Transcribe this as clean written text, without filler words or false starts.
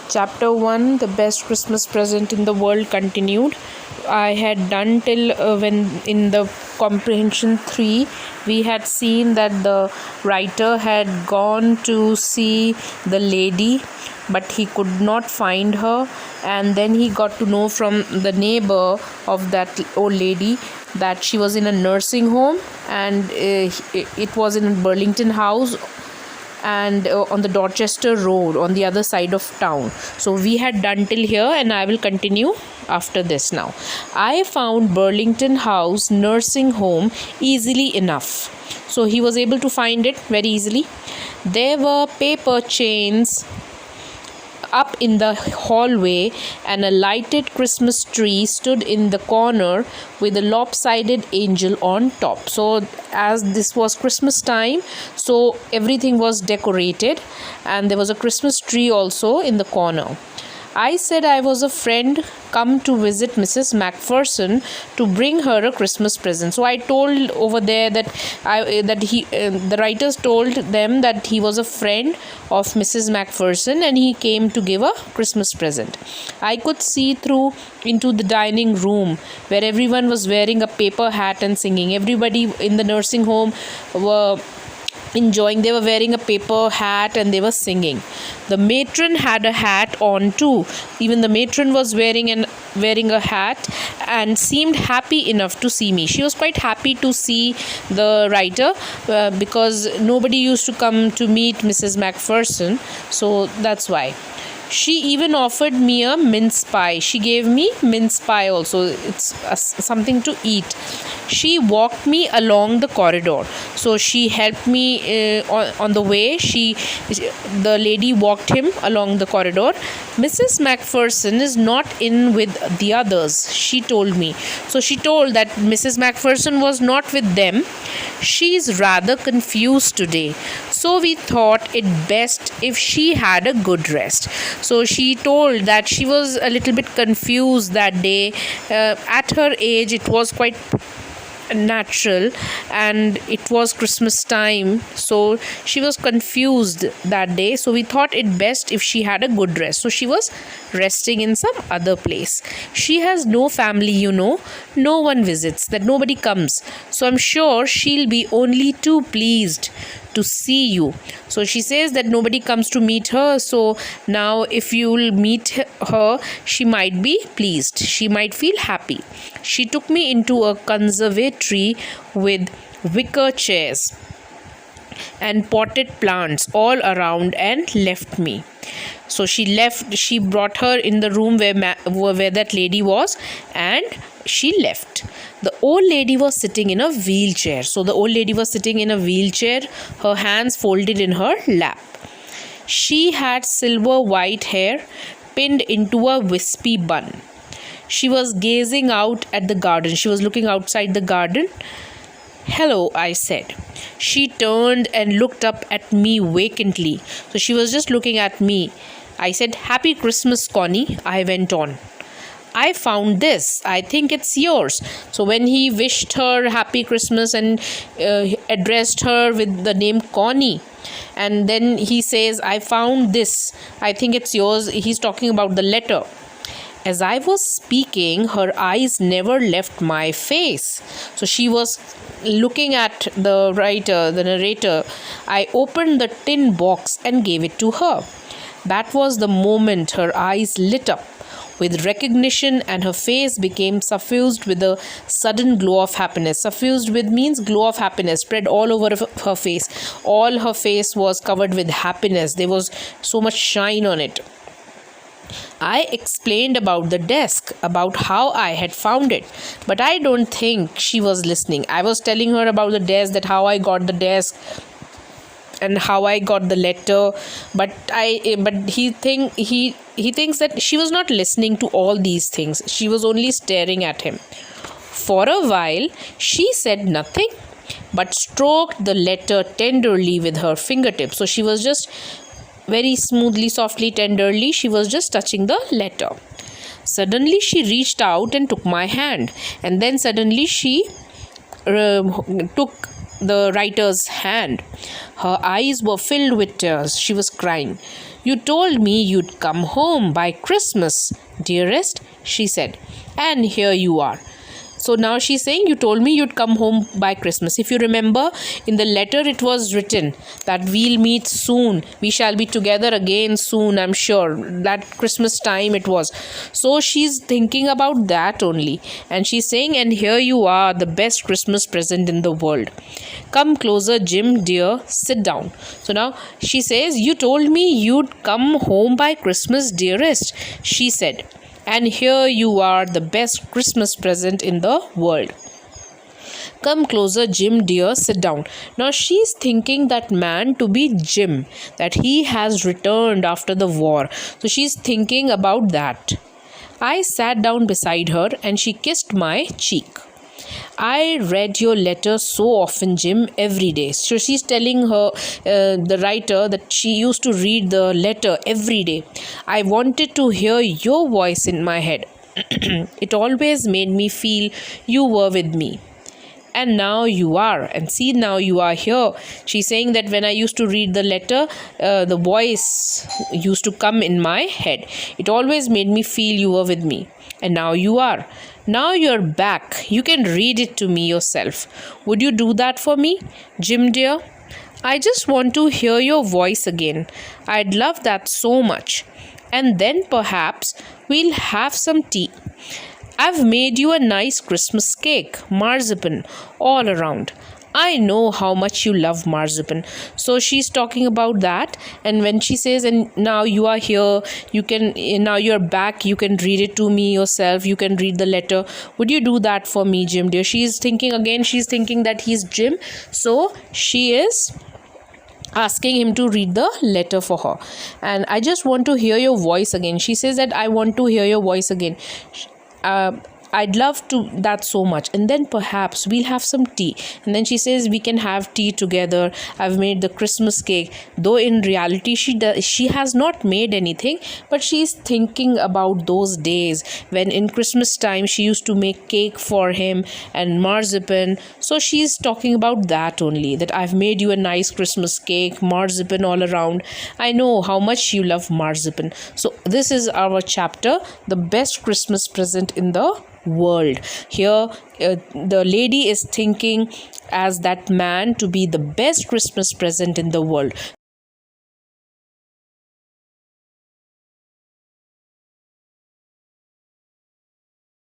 Chapter 1, The Best Christmas Present in the World, continued. I had done till when in the comprehension 3 we had seen that the writer had gone to see the lady, but he could not find her, and then he got to know from the neighbor of that old lady that she was in a nursing home, and it was in Burlington House and on the Dorchester Road on the other side of town. So we had done till here, and I will continue after this. Now I found Burlington House nursing home easily enough, so he was able to find it very easily. There were paper chains up in the hallway, and a lighted Christmas tree stood in the corner with a lopsided angel on top. So as this was Christmas time, so everything was decorated, and there was a Christmas tree also in the corner. I said I was a friend come to visit Mrs. Macpherson to bring her a Christmas present. So I told over there that the writers told them that he was a friend of Mrs. Macpherson and he came to give a Christmas present. I could see through into the dining room where everyone was wearing a paper hat and singing. Everybody in the nursing home were enjoying. They were wearing a paper hat and they were singing. The matron had a hat on too. Even the matron was wearing a hat and seemed happy enough to see me. She was quite happy to see the writer because nobody used to come to meet Mrs. Macpherson, so that's why. She even offered me a mince pie. She gave me mince pie also. It's something to eat. She walked me along the corridor. So she helped me on the way. The lady walked him along the corridor. Mrs. Macpherson is not in with the others, she told me. So she told that Mrs. Macpherson was not with them. She is rather confused today. So we thought it best if she had a good rest. So she told that she was a little bit confused that day. At her age, it was quite natural, and it was Christmas time, so she was confused that day. So we thought it best if she had a good rest. So she was resting in some other place. She has no family, no one visits, that nobody comes, so I'm sure she'll be only too pleased to see you. So she says that nobody comes to meet her, so now if you'll meet her, she might be pleased, she might feel happy. She took me into a conservatory with wicker chairs and potted plants all around and left me. So she brought her in the room where that lady was, and she left. The old lady was sitting in a wheelchair. So the old lady was sitting in a wheelchair, her hands folded in her lap. She had silver white hair pinned into a wispy bun. She was gazing out at the garden. She was looking outside the garden. "Hello," I said. She turned and looked up at me vacantly. So she was just looking at me. I said, "Happy Christmas, Connie," I went on. "I found this. I think it's yours." So when he wished her happy Christmas and addressed her with the name Connie, and then he says, "I found this. I think it's yours." He's talking about the letter. As I was speaking, her eyes never left my face. So she was looking at the writer, the narrator. I opened the tin box and gave it to her. That was the moment her eyes lit up with recognition and her face became suffused with a sudden glow of happiness. Suffused with means glow of happiness, spread all over her face. All her face was covered with happiness. There was so much shine on it. I explained about the desk, about how I had found it, but I don't think she was listening. I was telling her about the desk, that how I got the desk and how I got the letter, but he thinks that she was not listening to all these things. She was only staring at him. For a while, she said nothing, but stroked the letter tenderly with her fingertips. So she was just very smoothly, softly, tenderly, she was just touching the letter. Suddenly she reached out and took my hand, and then suddenly she took the writer's hand. Her eyes were filled with tears. She was crying. You told me you'd come home by Christmas, dearest, she said, and here you are. So now she's saying, you told me you'd come home by Christmas. If you remember, in the letter it was written that we'll meet soon. We shall be together again soon, I'm sure. That Christmas time it was. So she's thinking about that only. And she's saying, and here you are, the best Christmas present in the world. Come closer, Jim, dear. Sit down. So now she says, you told me you'd come home by Christmas, dearest, she said. And here you are, the best Christmas present in the world. Come closer, Jim, dear, sit down. Now she's thinking that man to be Jim, that he has returned after the war. So she's thinking about that. I sat down beside her and she kissed my cheek. I read your letter so often, Jim, every day. So she's telling her, the writer, that she used to read the letter every day. I wanted to hear your voice in my head. It always made me feel you were with me. And now you are. And see, now you are here. She's saying that when I used to read the letter, the voice used to come in my head. It always made me feel you were with me. And now you are. Now you're back. You can read it to me yourself. Would you do that for me, Jim dear? I just want to hear your voice again. I'd love that so much. And then perhaps we'll have some tea. I've made you a nice Christmas cake, marzipan, all around. I know how much you love marzipan. So she's talking about that. And when she says, and now you are here, now you're back, you can read it to me yourself, you can read the letter. Would you do that for me, Jim dear? She's thinking that he's Jim. So she is asking him to read the letter for her. And I just want to hear your voice again. She says that I want to hear your voice again. I'd love to that so much. And then perhaps we'll have some tea. And then she says we can have tea together. I've made the Christmas cake. Though in reality she has not made anything, but she's thinking about those days when in Christmas time she used to make cake for him and marzipan. So she's talking about that only, that I've made you a nice Christmas cake, marzipan all around. I know how much you love marzipan. So this is our chapter, the best Christmas present in the world. Here the lady is thinking as that man to be the best Christmas present in the world.